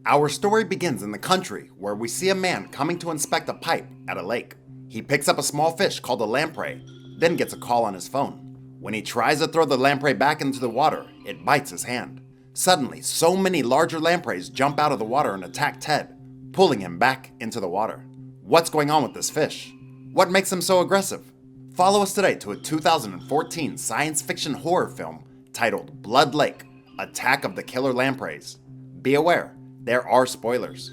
Our story begins in the country where we see a man coming to inspect a pipe at a lake. He picks up a small fish called a lamprey, then gets a call on his phone. When he tries to throw the lamprey back into the water, it bites his hand. Suddenly, so many larger lampreys jump out of the water and attack Ted, pulling him back into the water. What's going on with this fish? What makes him so aggressive? Follow us today to a 2014 science fiction horror film titled Blood Lake: Attack of the Killer Lampreys. Be aware, there are spoilers.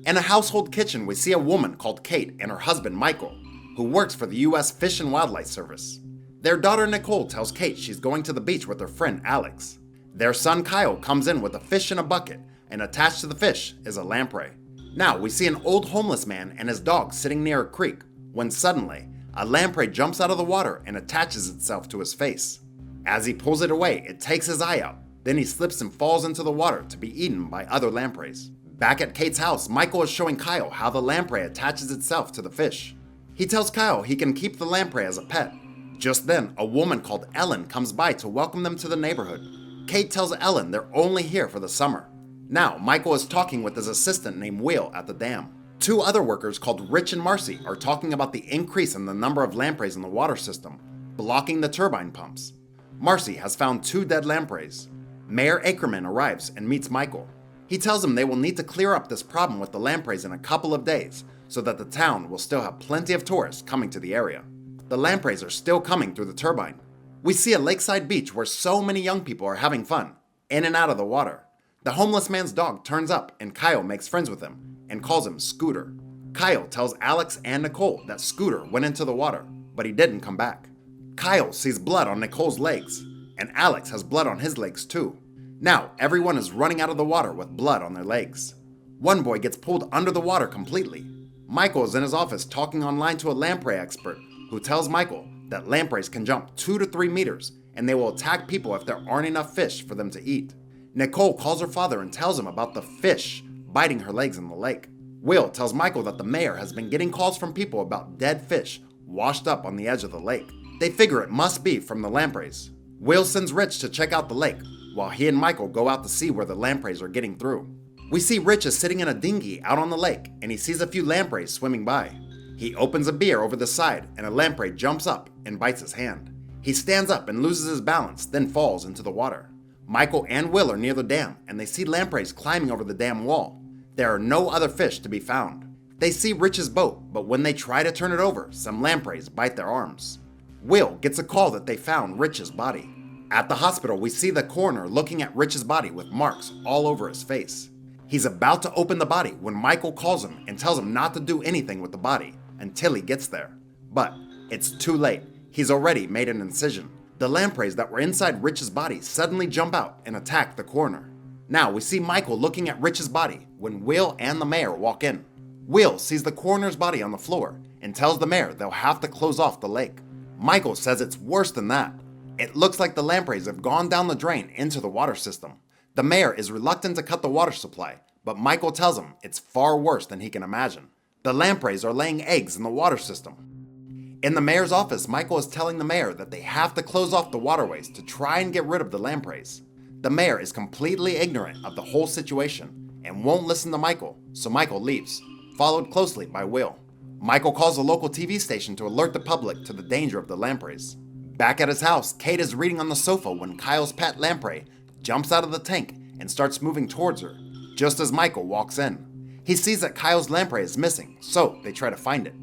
In a household kitchen, we see a woman called Kate and her husband Michael, who works for the U.S. Fish and Wildlife Service. Their daughter Nicole tells Kate she's going to the beach with her friend Alex. Their son Kyle comes in with a fish in a bucket, and attached to the fish is a lamprey. Now we see an old homeless man and his dog sitting near a creek, when suddenly, a lamprey jumps out of the water and attaches itself to his face. As he pulls it away, it takes his eye out. Then he slips and falls into the water to be eaten by other lampreys. Back at Kate's house, Michael is showing Kyle how the lamprey attaches itself to the fish. He tells Kyle he can keep the lamprey as a pet. Just then, a woman called Ellen comes by to welcome them to the neighborhood. Kate tells Ellen they're only here for the summer. Now, Michael is talking with his assistant named Will at the dam. Two other workers called Rich and Marcy are talking about the increase in the number of lampreys in the water system, blocking the turbine pumps. Marcy has found 2 dead lampreys. Mayor Ackerman arrives and meets Michael. He tells him they will need to clear up this problem with the lampreys in a couple of days so that the town will still have plenty of tourists coming to the area. The lampreys are still coming through the turbine. We see a lakeside beach where so many young people are having fun, in and out of the water. The homeless man's dog turns up and Kyle makes friends with him and calls him Scooter. Kyle tells Alex and Nicole that Scooter went into the water, but he didn't come back. Kyle sees blood on Nicole's legs, and Alex has blood on his legs too. Now, everyone is running out of the water with blood on their legs. One boy gets pulled under the water completely. Michael is in his office talking online to a lamprey expert who tells Michael that lampreys can jump 2 to 3 meters and they will attack people if there aren't enough fish for them to eat. Nicole calls her father and tells him about the fish biting her legs in the lake. Will tells Michael that the mayor has been getting calls from people about dead fish washed up on the edge of the lake. They figure it must be from the lampreys. Will sends Rich to check out the lake, while he and Michael go out to see where the lampreys are getting through. We see Rich is sitting in a dinghy out on the lake, and he sees a few lampreys swimming by. He opens a beer over the side, and a lamprey jumps up and bites his hand. He stands up and loses his balance, then falls into the water. Michael and Will are near the dam, and they see lampreys climbing over the dam wall. There are no other fish to be found. They see Rich's boat, but when they try to turn it over, some lampreys bite their arms. Will gets a call that they found Rich's body. At the hospital, we see the coroner looking at Rich's body with marks all over his face. He's about to open the body when Michael calls him and tells him not to do anything with the body until he gets there. But it's too late. He's already made an incision. The lampreys that were inside Rich's body suddenly jump out and attack the coroner. Now we see Michael looking at Rich's body when Will and the mayor walk in. Will sees the coroner's body on the floor and tells the mayor they'll have to close off the lake. Michael says it's worse than that. It looks like the lampreys have gone down the drain into the water system. The mayor is reluctant to cut the water supply, but Michael tells him it's far worse than he can imagine. The lampreys are laying eggs in the water system. In the mayor's office, Michael is telling the mayor that they have to close off the waterways to try and get rid of the lampreys. The mayor is completely ignorant of the whole situation and won't listen to Michael, so Michael leaves, followed closely by Will. Michael calls a local TV station to alert the public to the danger of the lampreys. Back at his house, Kate is reading on the sofa when Kyle's pet lamprey jumps out of the tank and starts moving towards her, just as Michael walks in. He sees that Kyle's lamprey is missing, so they try to find it.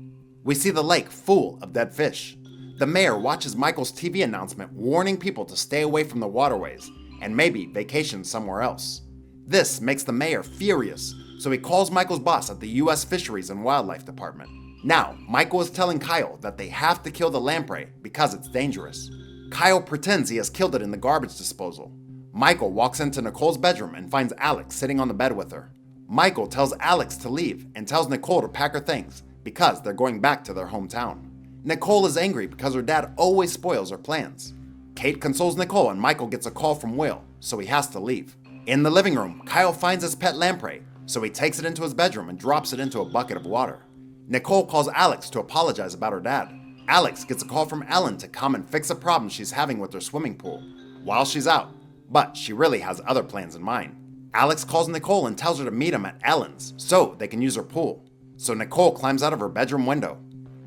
We see the lake full of dead fish. The mayor watches Michael's TV announcement warning people to stay away from the waterways and maybe vacation somewhere else. This makes the mayor furious, so he calls Michael's boss at the U.S. Fisheries and Wildlife Department. Now, Michael is telling Kyle that they have to kill the lamprey because it's dangerous. Kyle pretends he has killed it in the garbage disposal. Michael walks into Nicole's bedroom and finds Alex sitting on the bed with her. Michael tells Alex to leave and tells Nicole to pack her things because they're going back to their hometown. Nicole is angry because her dad always spoils her plans. Kate consoles Nicole and Michael gets a call from Will, so he has to leave. In the living room, Kyle finds his pet lamprey, so he takes it into his bedroom and drops it into a bucket of water. Nicole calls Alex to apologize about her dad. Alex gets a call from Ellen to come and fix a problem she's having with her swimming pool while she's out, but she really has other plans in mind. Alex calls Nicole and tells her to meet him at Ellen's so they can use her pool. So Nicole climbs out of her bedroom window.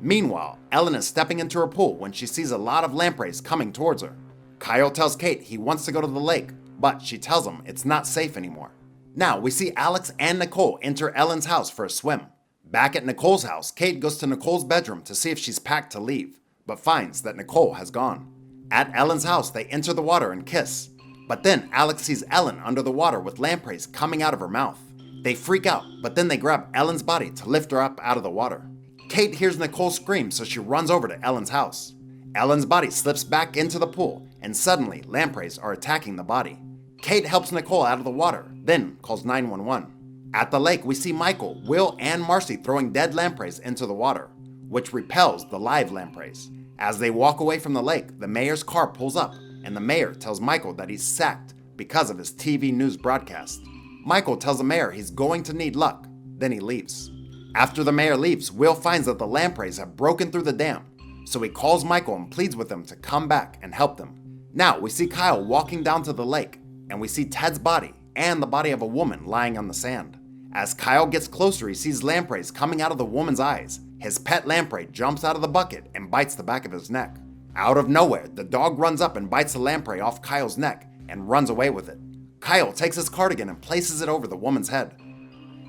Meanwhile, Ellen is stepping into her pool when she sees a lot of lampreys coming towards her. Kyle tells Kate he wants to go to the lake, but she tells him it's not safe anymore. Now we see Alex and Nicole enter Ellen's house for a swim. Back at Nicole's house, Kate goes to Nicole's bedroom to see if she's packed to leave, but finds that Nicole has gone. At Ellen's house, they enter the water and kiss. But then Alex sees Ellen under the water with lampreys coming out of her mouth. They freak out, but then they grab Ellen's body to lift her up out of the water. Kate hears Nicole scream, so she runs over to Ellen's house. Ellen's body slips back into the pool, and suddenly lampreys are attacking the body. Kate helps Nicole out of the water, then calls 911. At the lake, we see Michael, Will, and Marcy throwing dead lampreys into the water, which repels the live lampreys. As they walk away from the lake, the mayor's car pulls up, and the mayor tells Michael that he's sacked because of his TV news broadcast. Michael tells the mayor he's going to need luck, then he leaves. After the mayor leaves, Will finds that the lampreys have broken through the dam, so he calls Michael and pleads with him to come back and help them. Now we see Kyle walking down to the lake, and we see Ted's body and the body of a woman lying on the sand. As Kyle gets closer, he sees lampreys coming out of the woman's eyes. His pet lamprey jumps out of the bucket and bites the back of his neck. Out of nowhere, the dog runs up and bites the lamprey off Kyle's neck and runs away with it. Kyle takes his cardigan and places it over the woman's head.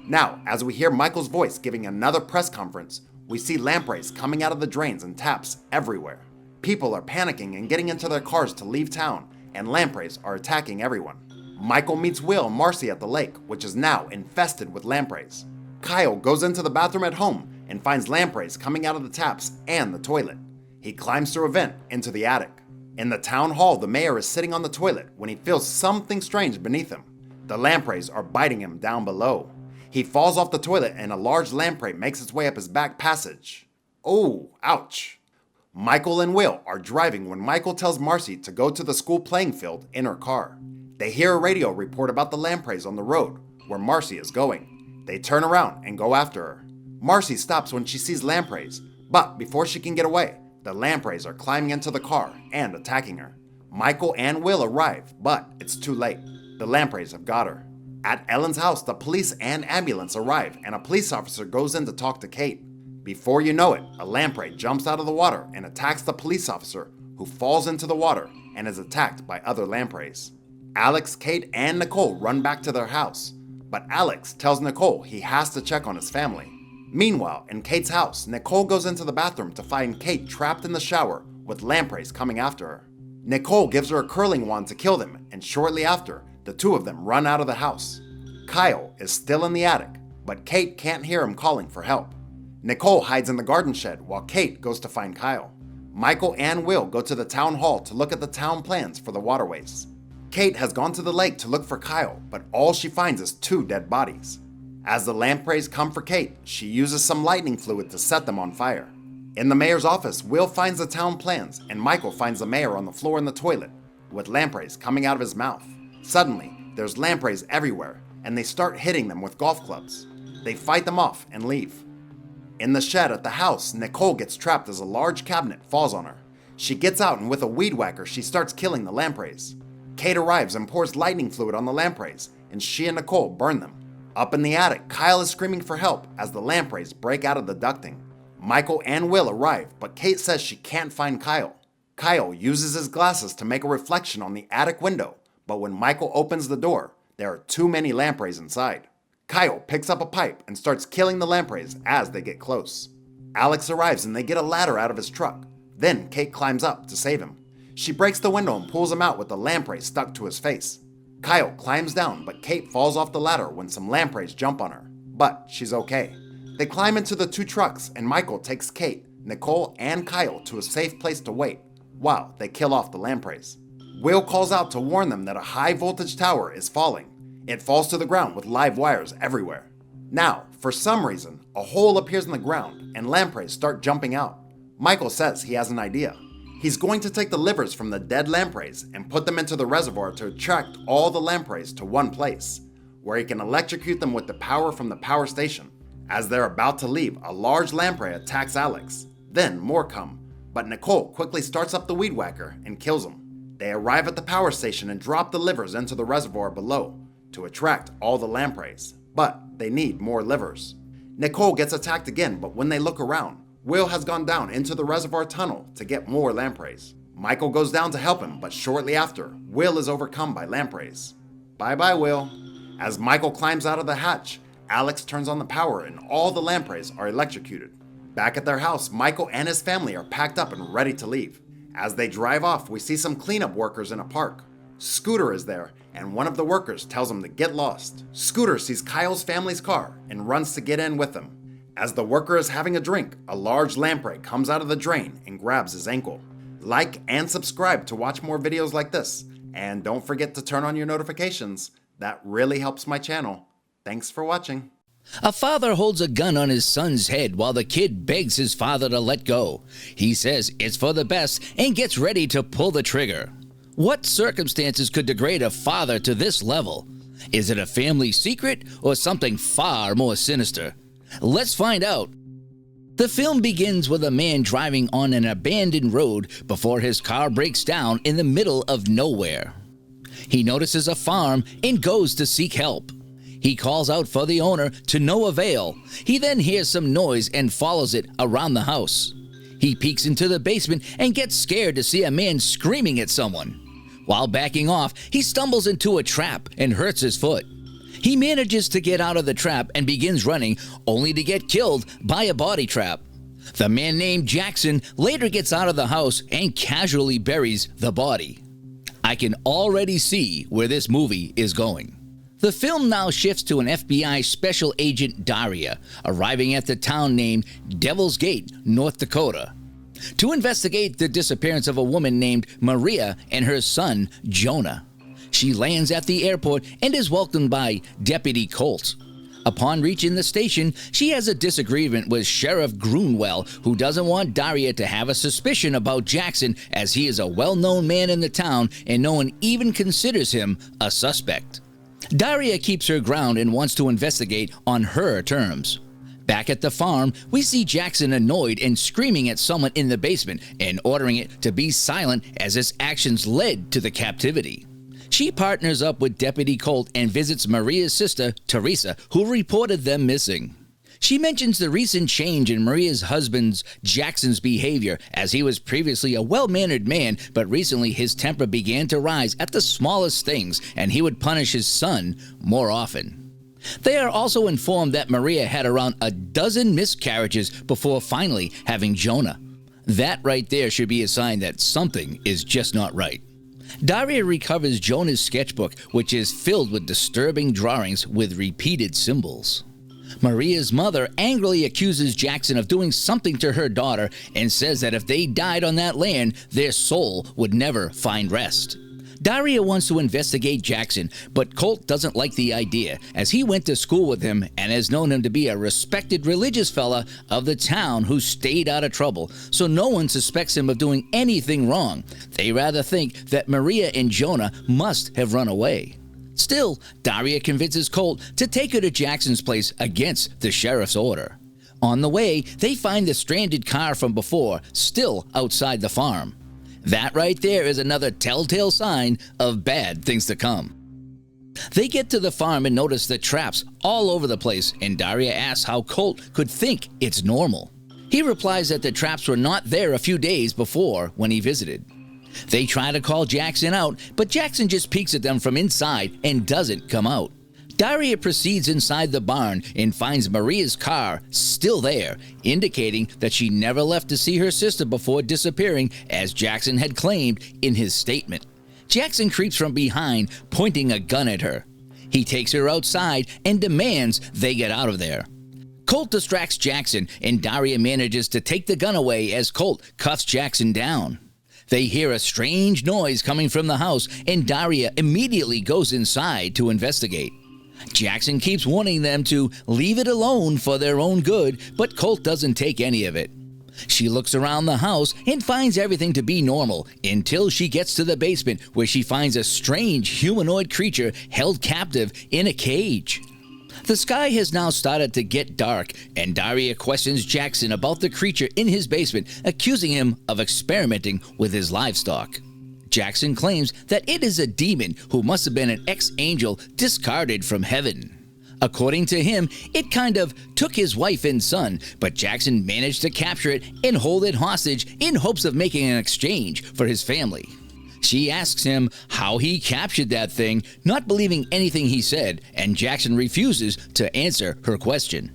Now, as we hear Michael's voice giving another press conference, we see lampreys coming out of the drains and taps everywhere. People are panicking and getting into their cars to leave town, and lampreys are attacking everyone. Michael meets Will and Marcy at the lake, which is now infested with lampreys. Kyle goes into the bathroom at home and finds lampreys coming out of the taps and the toilet. He climbs through a vent into the attic. In the town hall, the mayor is sitting on the toilet when he feels something strange beneath him. The lampreys are biting him down below. He falls off the toilet and a large lamprey makes its way up his back passage. Oh, ouch. Michael and Will are driving when Michael tells Marcy to go to the school playing field in her car. They hear a radio report about the lampreys on the road where Marcy is going. They turn around and go after her. Marcy stops when she sees lampreys, but before she can get away, the lampreys are climbing into the car and attacking her. Michael and Will arrive, but it's too late. The lampreys have got her. At Ellen's house, the police and ambulance arrive, and a police officer goes in to talk to Kate. Before you know it, a lamprey jumps out of the water and attacks the police officer, who falls into the water and is attacked by other lampreys. Alex, Kate, and Nicole run back to their house, but Alex tells Nicole he has to check on his family. Meanwhile, in Kate's house, Nicole goes into the bathroom to find Kate trapped in the shower with lampreys coming after her. Nicole gives her a curling wand to kill them, and shortly after, the two of them run out of the house. Kyle is still in the attic, but Kate can't hear him calling for help. Nicole hides in the garden shed while Kate goes to find Kyle. Michael and Will go to the town hall to look at the town plans for the waterways. Kate has gone to the lake to look for Kyle, but all she finds is 2 dead bodies. As the lampreys come for Kate, she uses some lightning fluid to set them on fire. In the mayor's office, Will finds the town plans, and Michael finds the mayor on the floor in the toilet, with lampreys coming out of his mouth. Suddenly, there's lampreys everywhere, and they start hitting them with golf clubs. They fight them off and leave. In the shed at the house, Nicole gets trapped as a large cabinet falls on her. She gets out, and with a weed whacker, she starts killing the lampreys. Kate arrives and pours lightning fluid on the lampreys, and she and Nicole burn them. Up in the attic, Kyle is screaming for help as the lampreys break out of the ducting. Michael and Will arrive, but Kate says she can't find Kyle. Kyle uses his glasses to make a reflection on the attic window, but when Michael opens the door, there are too many lampreys inside. Kyle picks up a pipe and starts killing the lampreys as they get close. Alex arrives and they get a ladder out of his truck. Then Kate climbs up to save him. She breaks the window and pulls him out with the lamprey stuck to his face. Kyle climbs down, but Kate falls off the ladder when some lampreys jump on her. But she's okay. They climb into the 2 trucks, and Michael takes Kate, Nicole, and Kyle to a safe place to wait while they kill off the lampreys. Will calls out to warn them that a high voltage tower is falling. It falls to the ground with live wires everywhere. Now, for some reason, a hole appears in the ground, and lampreys start jumping out. Michael says he has an idea. He's going to take the livers from the dead lampreys and put them into the reservoir to attract all the lampreys to one place, where he can electrocute them with the power from the power station. As they're about to leave, a large lamprey attacks Alex. Then more come, but Nicole quickly starts up the weed whacker and kills him. They arrive at the power station and drop the livers into the reservoir below, to attract all the lampreys, but they need more livers. Nicole gets attacked again, but when they look around, Will has gone down into the reservoir tunnel to get more lampreys. Michael goes down to help him, but shortly after, Will is overcome by lampreys. Bye-bye, Will. As Michael climbs out of the hatch, Alex turns on the power and all the lampreys are electrocuted. Back at their house, Michael and his family are packed up and ready to leave. As they drive off, we see some cleanup workers in a park. Scooter is there, and one of the workers tells him to get lost. Scooter sees Kyle's family's car and runs to get in with him. As the worker is having a drink, a large lamprey comes out of the drain and grabs his ankle. Like and subscribe to watch more videos like this, and don't forget to turn on your notifications. That really helps my channel. Thanks for watching. A father holds a gun on his son's head while the kid begs his father to let go. He says it's for the best and gets ready to pull the trigger. What circumstances could degrade a father to this level? Is it a family secret or something far more sinister? Let's find out. The film begins with a man driving on an abandoned road before his car breaks down in the middle of nowhere. He notices a farm and goes to seek help. He calls out for the owner to no avail. He then hears some noise and follows it around the house. He peeks into the basement and gets scared to see a man screaming at someone. While backing off, he stumbles into a trap and hurts his foot. He manages to get out of the trap and begins running, only to get killed by a body trap. The man named Jackson later gets out of the house and casually buries the body. I can already see where this movie is going. The film now shifts to an FBI special agent Daria, arriving at the town named Devil's Gate, North Dakota, to investigate the disappearance of a woman named Maria and her son, Jonah. She lands at the airport and is welcomed by Deputy Colt. Upon reaching the station, she has a disagreement with Sheriff Grunwell, who doesn't want Daria to have a suspicion about Jackson, as he is a well-known man in the town and no one even considers him a suspect. Daria keeps her ground and wants to investigate on her terms. Back at the farm, we see Jackson annoyed and screaming at someone in the basement and ordering it to be silent as his actions led to the captivity. She partners up with Deputy Colt and visits Maria's sister, Teresa, who reported them missing. She mentions the recent change in Maria's husband Jackson's behavior, as he was previously a well-mannered man, but recently his temper began to rise at the smallest things, and he would punish his son more often. They are also informed that Maria had around a dozen miscarriages before finally having Jonah. That right there should be a sign that something is just not right. Daria recovers Jonah's sketchbook, which is filled with disturbing drawings with repeated symbols. Maria's mother angrily accuses Jackson of doing something to her daughter and says that if they died on that land, their soul would never find rest. Daria wants to investigate Jackson, but Colt doesn't like the idea, as he went to school with him and has known him to be a respected religious fella of the town who stayed out of trouble, so no one suspects him of doing anything wrong. They rather think that Maria and Jonah must have run away. Still, Daria convinces Colt to take her to Jackson's place against the sheriff's order. On the way, they find the stranded car from before still outside the farm. That right there is another telltale sign of bad things to come. They get to the farm and notice the traps all over the place, and Daria asks how Colt could think it's normal. He replies that the traps were not there a few days before when he visited. They try to call Jackson out, but Jackson just peeks at them from inside and doesn't come out. Daria proceeds inside the barn and finds Maria's car still there, indicating that she never left to see her sister before disappearing, as Jackson had claimed in his statement. Jackson creeps from behind, pointing a gun at her. He takes her outside and demands they get out of there. Colt distracts Jackson, and Daria manages to take the gun away as Colt cuffs Jackson down. They hear a strange noise coming from the house, and Daria immediately goes inside to investigate. Jackson keeps warning them to leave it alone for their own good, but Colt doesn't take any of it. She looks around the house and finds everything to be normal until she gets to the basement, where she finds a strange humanoid creature held captive in a cage. The sky has now started to get dark, and Daria questions Jackson about the creature in his basement, accusing him of experimenting with his livestock. Jackson claims that it is a demon who must have been an ex-angel discarded from heaven. According to him, it kind of took his wife and son, but Jackson managed to capture it and hold it hostage in hopes of making an exchange for his family. She asks him how he captured that thing, not believing anything he said, and Jackson refuses to answer her question.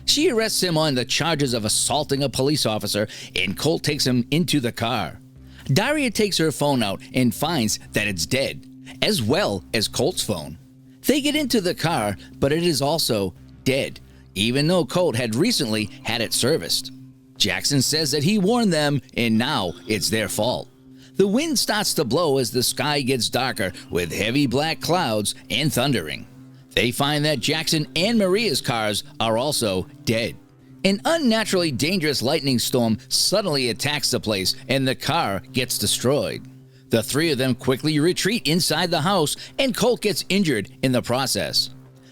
She arrests him on the charges of assaulting a police officer, and Colt takes him into the car. Daria takes her phone out and finds that it's dead, as well as Colt's phone. They get into the car, but it is also dead, even though Colt had recently had it serviced. Jackson says that he warned them, and now it's their fault. The wind starts to blow as the sky gets darker with heavy black clouds and thundering. They find that Jackson and Maria's cars are also dead. An unnaturally dangerous lightning storm suddenly attacks the place, and the car gets destroyed. The three of them quickly retreat inside the house, and Colt gets injured in the process.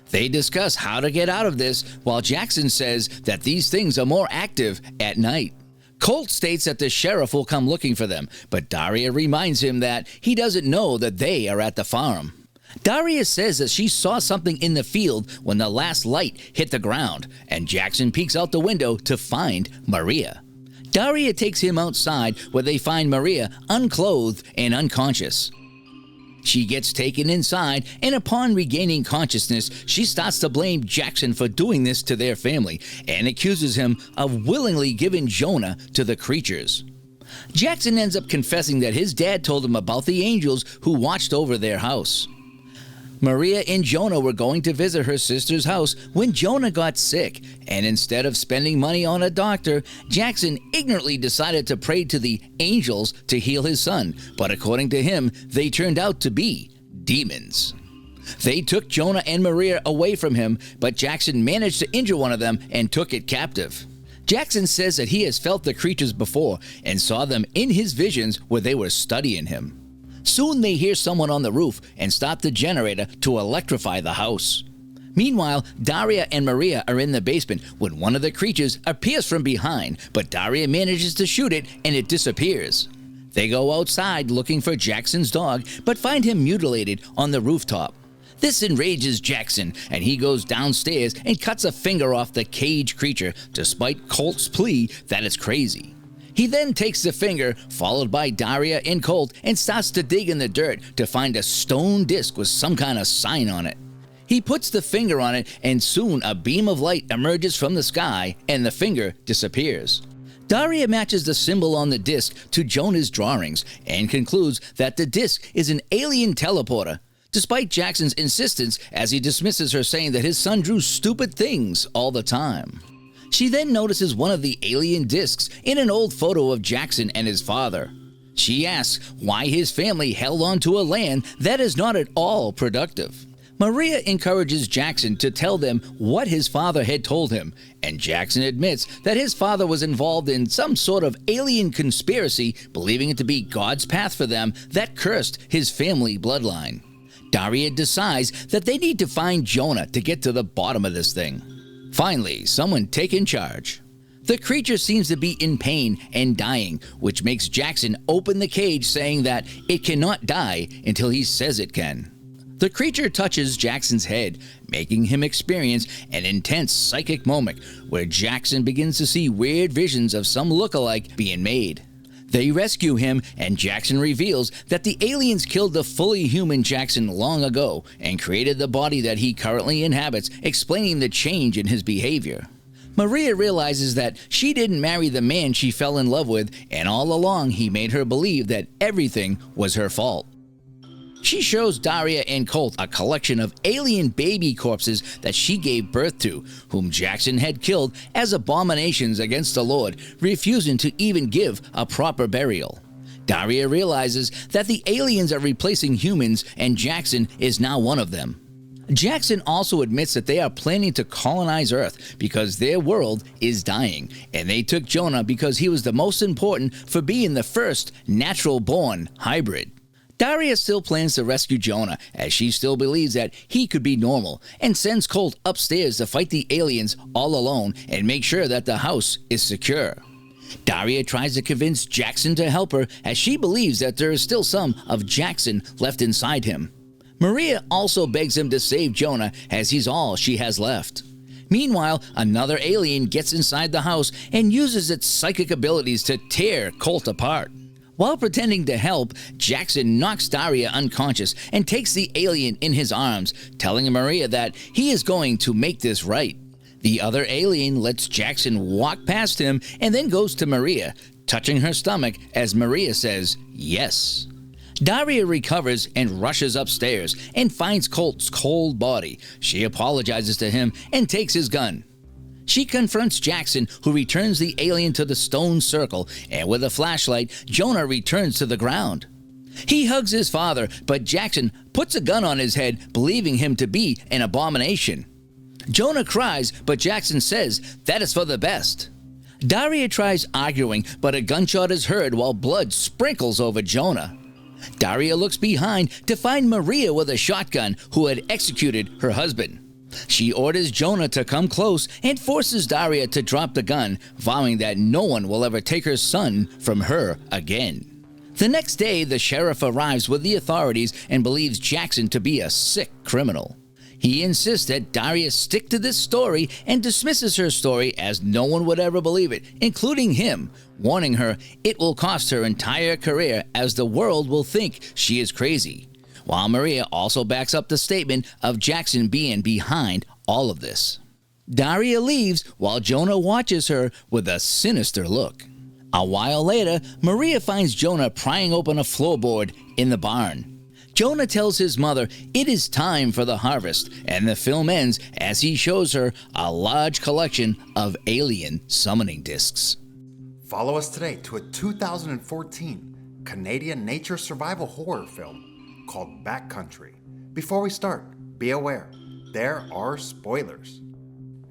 They discuss how to get out of this, while Jackson says that these things are more active at night. Colt states that the sheriff will come looking for them, but Daria reminds him that he doesn't know that they are at the farm. Daria says that she saw something in the field when the last light hit the ground, and Jackson peeks out the window to find Maria. Daria takes him outside, where they find Maria unclothed and unconscious. She gets taken inside, and upon regaining consciousness, she starts to blame Jackson for doing this to their family and accuses him of willingly giving Jonah to the creatures. Jackson ends up confessing that his dad told him about the angels who watched over their house. Maria and Jonah were going to visit her sister's house when Jonah got sick, and instead of spending money on a doctor, Jackson ignorantly decided to pray to the angels to heal his son, but according to him, they turned out to be demons. They took Jonah and Maria away from him, but Jackson managed to injure one of them and took it captive. Jackson says that he has felt the creatures before and saw them in his visions where they were studying him. Soon they hear someone on the roof and stop the generator to electrify the house. Meanwhile, Daria and Maria are in the basement when one of the creatures appears from behind, but Daria manages to shoot it and it disappears. They go outside looking for Jackson's dog, but find him mutilated on the rooftop. This enrages Jackson, and he goes downstairs and cuts a finger off the caged creature, despite Colt's plea that it's crazy. He then takes the finger, followed by Daria and Colt, and starts to dig in the dirt to find a stone disc with some kind of sign on it. He puts the finger on it, and soon a beam of light emerges from the sky, and the finger disappears. Daria matches the symbol on the disc to Jonah's drawings, and concludes that the disc is an alien teleporter, despite Jackson's insistence as he dismisses her, saying that his son drew stupid things all the time. She then notices one of the alien discs in an old photo of Jackson and his father. She asks why his family held on to a land that is not at all productive. Maria encourages Jackson to tell them what his father had told him, and Jackson admits that his father was involved in some sort of alien conspiracy, believing it to be God's path for them that cursed his family bloodline. Daria decides that they need to find Jonah to get to the bottom of this thing. Finally, someone taking charge. The creature seems to be in pain and dying, which makes Jackson open the cage, saying that it cannot die until he says it can. The creature touches Jackson's head, making him experience an intense psychic moment where Jackson begins to see weird visions of some look-alike being made. They rescue him, and Jackson reveals that the aliens killed the fully human Jackson long ago and created the body that he currently inhabits, explaining the change in his behavior. Maria realizes that she didn't marry the man she fell in love with, and all along he made her believe that everything was her fault. She shows Daria and Colt a collection of alien baby corpses that she gave birth to, whom Jackson had killed as abominations against the Lord, refusing to even give a proper burial. Daria realizes that the aliens are replacing humans, and Jackson is now one of them. Jackson also admits that they are planning to colonize Earth because their world is dying, and they took Jonah because he was the most important for being the first natural-born hybrid. Daria still plans to rescue Jonah, as she still believes that he could be normal, and sends Colt upstairs to fight the aliens all alone and make sure that the house is secure. Daria tries to convince Jackson to help her as she believes that there is still some of Jackson left inside him. Maria also begs him to save Jonah as he's all she has left. Meanwhile, another alien gets inside the house and uses its psychic abilities to tear Colt apart. While pretending to help, Jackson knocks Daria unconscious and takes the alien in his arms, telling Maria that he is going to make this right. The other alien lets Jackson walk past him and then goes to Maria, touching her stomach as Maria says yes. Daria recovers and rushes upstairs and finds Colt's cold body. She apologizes to him and takes his gun. She confronts Jackson, who returns the alien to the stone circle, and with a flashlight, Jonah returns to the ground. He hugs his father, but Jackson puts a gun on his head, believing him to be an abomination. Jonah cries, but Jackson says that is for the best. Daria tries arguing, but a gunshot is heard while blood sprinkles over Jonah. Daria looks behind to find Maria with a shotgun who had executed her husband. She orders Jonah to come close and forces Daria to drop the gun, vowing that no one will ever take her son from her again. The next day, the sheriff arrives with the authorities and believes Jackson to be a sick criminal. He insists that Daria stick to this story and dismisses her story as no one would ever believe it, including him, warning her it will cost her entire career as the world will think she is crazy. While Maria also backs up the statement of Jackson being behind all of this. Daria leaves while Jonah watches her with a sinister look. A while later, Maria finds Jonah prying open a floorboard in the barn. Jonah tells his mother it is time for the harvest, and the film ends as he shows her a large collection of alien summoning discs. Follow us today to a 2014 Canadian nature survival horror film called Backcountry. Before we start, be aware, there are spoilers.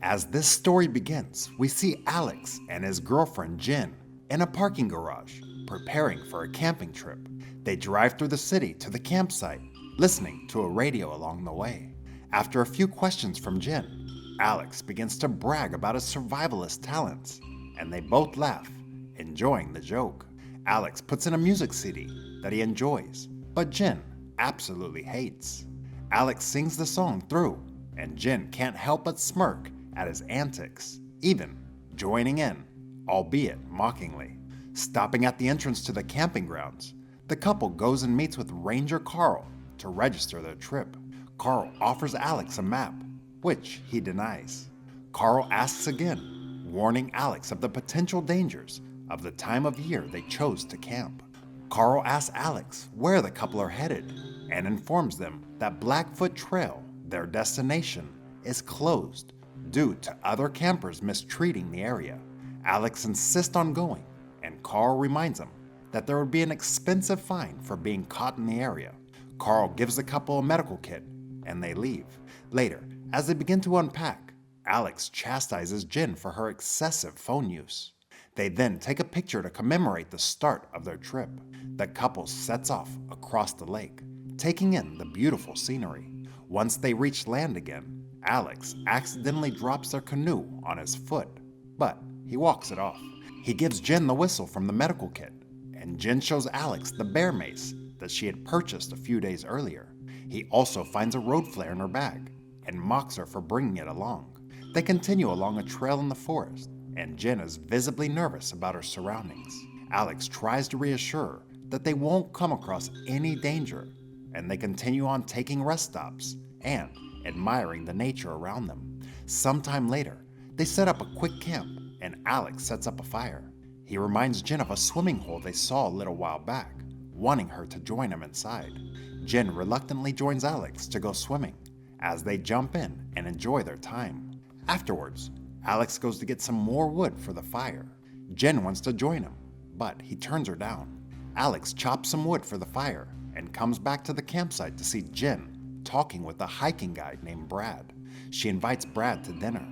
As this story begins, we see Alex and his girlfriend Jen in a parking garage, preparing for a camping trip. They drive through the city to the campsite, listening to a radio along the way. After a few questions from Jen, Alex begins to brag about his survivalist talents, and they both laugh, enjoying the joke. Alex puts in a music CD that he enjoys, but Jen absolutely hates. Alex sings the song through, and Jen can't help but smirk at his antics, even joining in, albeit mockingly. Stopping at the entrance to the camping grounds, the couple goes and meets with Ranger Carl to register their trip. Carl offers Alex a map, which he denies. Carl asks again, warning Alex of the potential dangers of the time of year they chose to camp. Carl asks Alex where the couple are headed and informs them that Blackfoot Trail, their destination, is closed due to other campers mistreating the area. Alex insists on going, and Carl reminds him that there would be an expensive fine for being caught in the area. Carl gives the couple a medical kit, and they leave. Later, as they begin to unpack, Alex chastises Jen for her excessive phone use. They then take a picture to commemorate the start of their trip. The couple sets off across the lake, taking in the beautiful scenery. Once they reach land again, Alex accidentally drops their canoe on his foot, but he walks it off. He gives Jen the whistle from the medical kit, and Jen shows Alex the bear mace that she had purchased a few days earlier. He also finds a road flare in her bag and mocks her for bringing it along. They continue along a trail in the forest, and Jen is visibly nervous about her surroundings. Alex tries to reassure her that they won't come across any danger, and they continue on taking rest stops and admiring the nature around them. Sometime later, they set up a quick camp, and Alex sets up a fire. He reminds Jen of a swimming hole they saw a little while back, wanting her to join him inside. Jen reluctantly joins Alex to go swimming, as they jump in and enjoy their time. Afterwards, Alex goes to get some more wood for the fire. Jen wants to join him, but he turns her down. Alex chops some wood for the fire and comes back to the campsite to see Jen talking with a hiking guide named Brad. She invites Brad to dinner,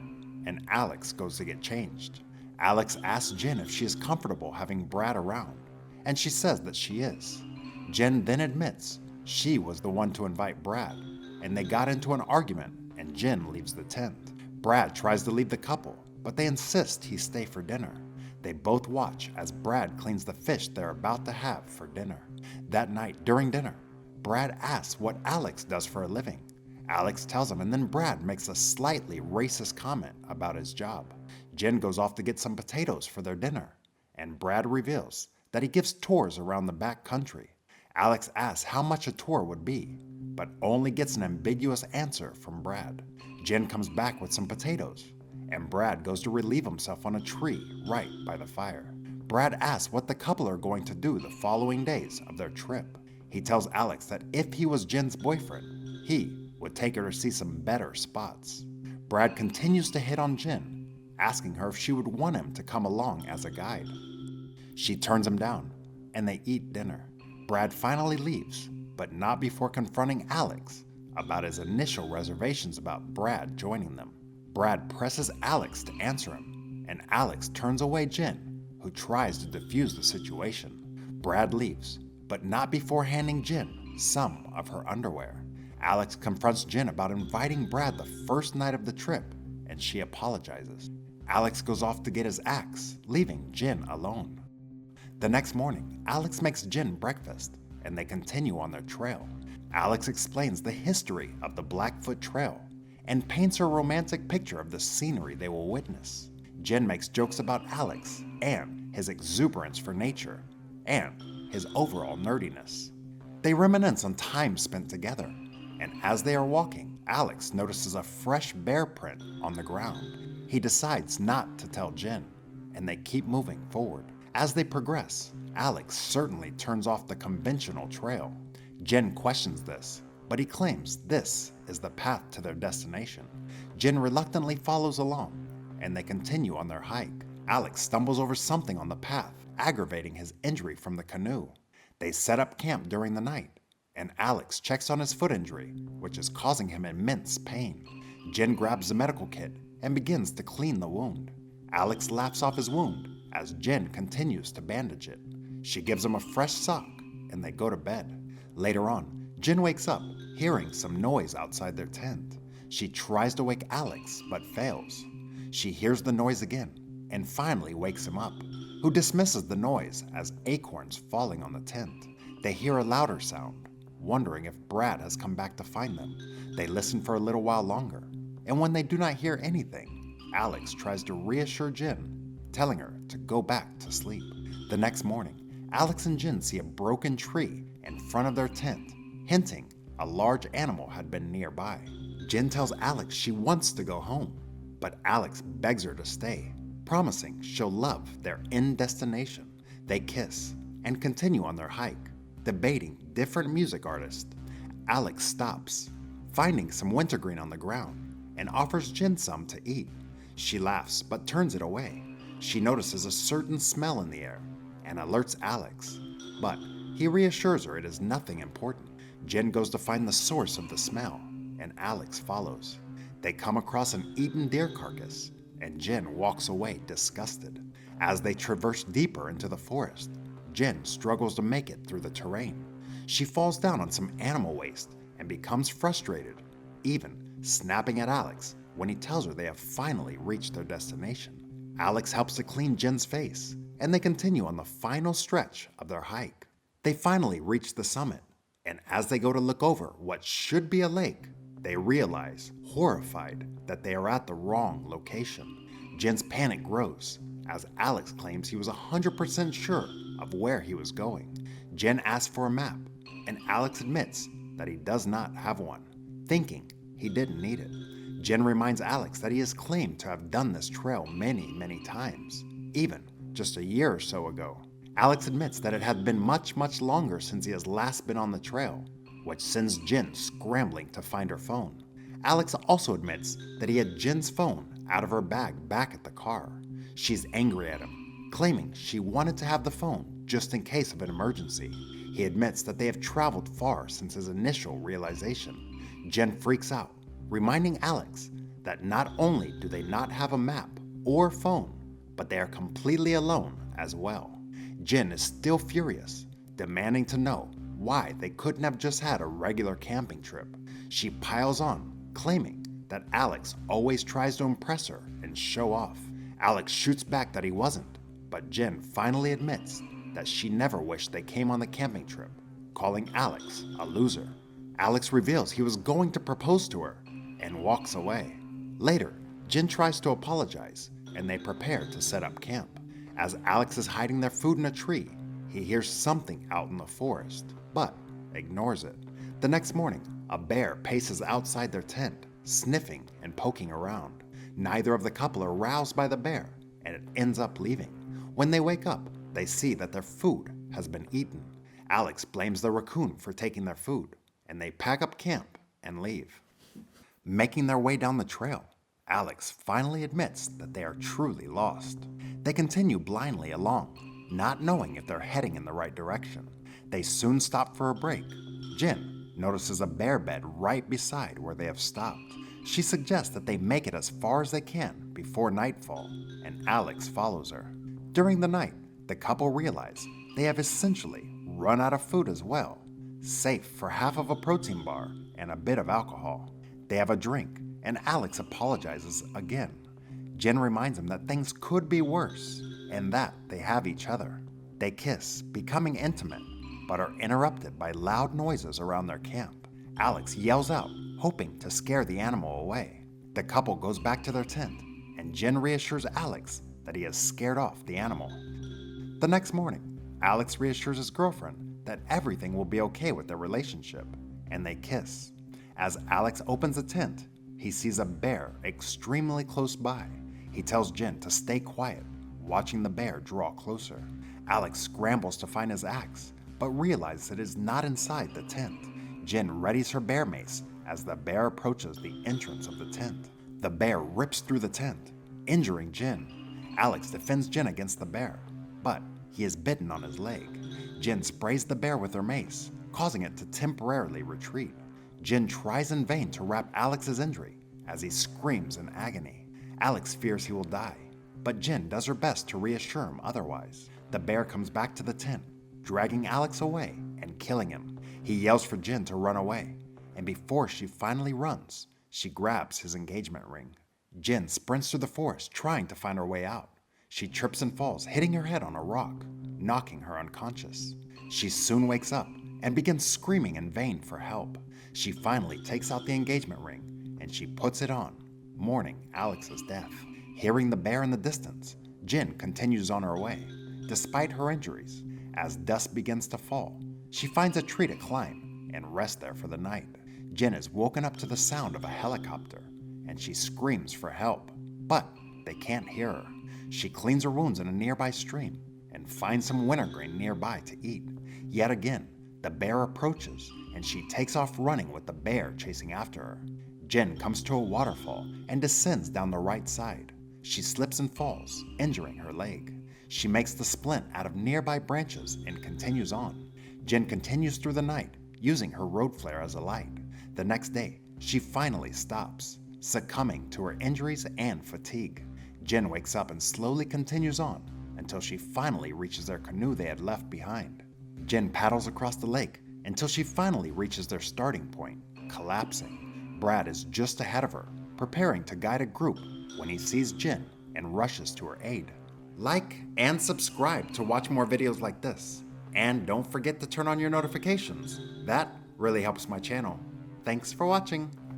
and Alex goes to get changed. Alex asks Jen if she is comfortable having Brad around, and she says that she is. Jen then admits she was the one to invite Brad, and they got into an argument, and Jen leaves the tent. Brad tries to leave the couple, but they insist he stay for dinner. They both watch as Brad cleans the fish they're about to have for dinner. That night, during dinner, Brad asks what Alex does for a living. Alex tells him, and then Brad makes a slightly racist comment about his job. Jen goes off to get some potatoes for their dinner, and Brad reveals that he gives tours around the back country. Alex asks how much a tour would be, but only gets an ambiguous answer from Brad. Jen comes back with some potatoes, and Brad goes to relieve himself on a tree right by the fire. Brad asks what the couple are going to do the following days of their trip. He tells Alex that if he was Jen's boyfriend, he would take her to see some better spots. Brad continues to hit on Jen, asking her if she would want him to come along as a guide. She turns him down, and they eat dinner. Brad finally leaves, but not before confronting Alex about his initial reservations about Brad joining them. Brad presses Alex to answer him, and Alex turns away Jen, who tries to defuse the situation. Brad leaves, but not before handing Jen some of her underwear. Alex confronts Jen about inviting Brad the first night of the trip, and she apologizes. Alex goes off to get his axe, leaving Jen alone. The next morning, Alex makes Jen breakfast, and they continue on their trail. Alex explains the history of the Blackfoot Trail and paints her romantic picture of the scenery they will witness. Jen makes jokes about Alex and his exuberance for nature and his overall nerdiness. They reminisce on time spent together, and as they are walking, Alex notices a fresh bear print on the ground. He decides not to tell Jen, and they keep moving forward. As they progress, Alex certainly turns off the conventional trail. Jen questions this, but he claims this is the path to their destination. Jen reluctantly follows along, and they continue on their hike. Alex stumbles over something on the path, aggravating his injury from the canoe. They set up camp during the night, and Alex checks on his foot injury, which is causing him immense pain. Jen grabs the medical kit and begins to clean the wound. Alex laughs off his wound as Jen continues to bandage it. She gives him a fresh sock, and they go to bed. Later on, Jen wakes up, hearing some noise outside their tent. She tries to wake Alex, but fails. She hears the noise again, and finally wakes him up, who dismisses the noise as acorns falling on the tent. They hear a louder sound, wondering if Brad has come back to find them. They listen for a little while longer, and when they do not hear anything, Alex tries to reassure Jen, telling her to go back to sleep. The next morning, Alex and Jen see a broken tree in front of their tent, hinting a large animal had been nearby. Jen tells Alex she wants to go home, but Alex begs her to stay, promising she'll love their end destination. They kiss and continue on their hike, debating different music artists. Alex stops, finding some wintergreen on the ground, and offers Jen some to eat. She laughs but turns it away. She notices a certain smell in the air and alerts Alex, but he reassures her it is nothing important. Jen goes to find the source of the smell, and Alex follows. They come across an eaten deer carcass, and Jen walks away disgusted. As they traverse deeper into the forest, Jen struggles to make it through the terrain. She falls down on some animal waste and becomes frustrated, even snapping at Alex when he tells her they have finally reached their destination. Alex helps to clean Jen's face, and they continue on the final stretch of their hike. They finally reach the summit, and as they go to look over what should be a lake, they realize, horrified, that they are at the wrong location. Jen's panic grows as Alex claims he was 100% sure of where he was going. Jen asks for a map, and Alex admits that he does not have one, thinking he didn't need it. Jen reminds Alex that he has claimed to have done this trail many times, even just a year or so ago. Alex admits that it had been much longer since he has last been on the trail, which sends Jen scrambling to find her phone. Alex also admits that he had Jen's phone out of her bag back at the car. She's angry at him, claiming she wanted to have the phone just in case of an emergency. He admits that they have traveled far since his initial realization. Jen freaks out, reminding Alex that not only do they not have a map or phone, but they are completely alone as well. Jen is still furious, demanding to know why they couldn't have just had a regular camping trip. She piles on, claiming that Alex always tries to impress her and show off. Alex shoots back that he wasn't, But Jen finally admits that she never wished they came on the camping trip, calling Alex a loser. Alex reveals he was going to propose to her and walks away. Later, Jen tries to apologize and they prepare to set up camp. As Alex is hiding their food in a tree, he hears something out in the forest, but ignores it. The next morning, a bear paces outside their tent, sniffing and poking around. Neither of the couple are roused by the bear, and it ends up leaving. When they wake up, they see that their food has been eaten. Alex blames the raccoon for taking their food, and they pack up camp and leave. Making their way down the trail, Alex finally admits that they are truly lost. They continue blindly along, not knowing if they're heading in the right direction. They soon stop for a break. Jen notices a bear bed right beside where they have stopped. She suggests that they make it as far as they can before nightfall, and Alex follows her. During the night, the couple realize they have essentially run out of food as well, safe for half of a protein bar and a bit of alcohol. They have a drink, and Alex apologizes again. Jen reminds him that things could be worse, and that they have each other. They kiss, becoming intimate, but are interrupted by loud noises around their camp. Alex yells out, hoping to scare the animal away. The couple goes back to their tent, and Jen reassures Alex that he has scared off the animal. The next morning, Alex reassures his girlfriend that everything will be okay with their relationship, and they kiss. As Alex opens the tent, he sees a bear extremely close by. He tells Jen to stay quiet, watching the bear draw closer. Alex scrambles to find his axe, but realizes it is not inside the tent. Jen readies her bear mace as the bear approaches the entrance of the tent. The bear rips through the tent, injuring Jen. Alex defends Jen against the bear, but he is bitten on his leg. Jen sprays the bear with her mace, causing it to temporarily retreat. Jen tries in vain to wrap Alex's injury as he screams in agony. Alex fears he will die, but Jen does her best to reassure him otherwise. The bear comes back to the tent, dragging Alex away and killing him. He yells for Jen to run away, and before she finally runs, she grabs his engagement ring. Jen sprints through the forest trying to find her way out. She trips and falls, hitting her head on a rock, knocking her unconscious. She soon wakes up and begins screaming in vain for help. She finally takes out the engagement ring and she puts it on, mourning Alex's death. Hearing the bear in the distance, Jen continues on her way, despite her injuries. As dusk begins to fall, she finds a tree to climb and rest there for the night. Jen is woken up to the sound of a helicopter, and she screams for help, but they can't hear her. She cleans her wounds in a nearby stream and finds some wintergreen nearby to eat. Yet again, the bear approaches, and she takes off running with the bear chasing after her. Jen comes to a waterfall and descends down the right side. She slips and falls, injuring her leg. She makes the splint out of nearby branches and continues on. Jen continues through the night, using her road flare as a light. The next day, she finally stops, succumbing to her injuries and fatigue. Jen wakes up and slowly continues on until she finally reaches their canoe they had left behind. Jen paddles across the lake until she finally reaches their starting point, collapsing. Brad is just ahead of her, preparing to guide a group when he sees Jen and rushes to her aid. Like and subscribe to watch more videos like this. And don't forget to turn on your notifications. That really helps my channel. Thanks for watching.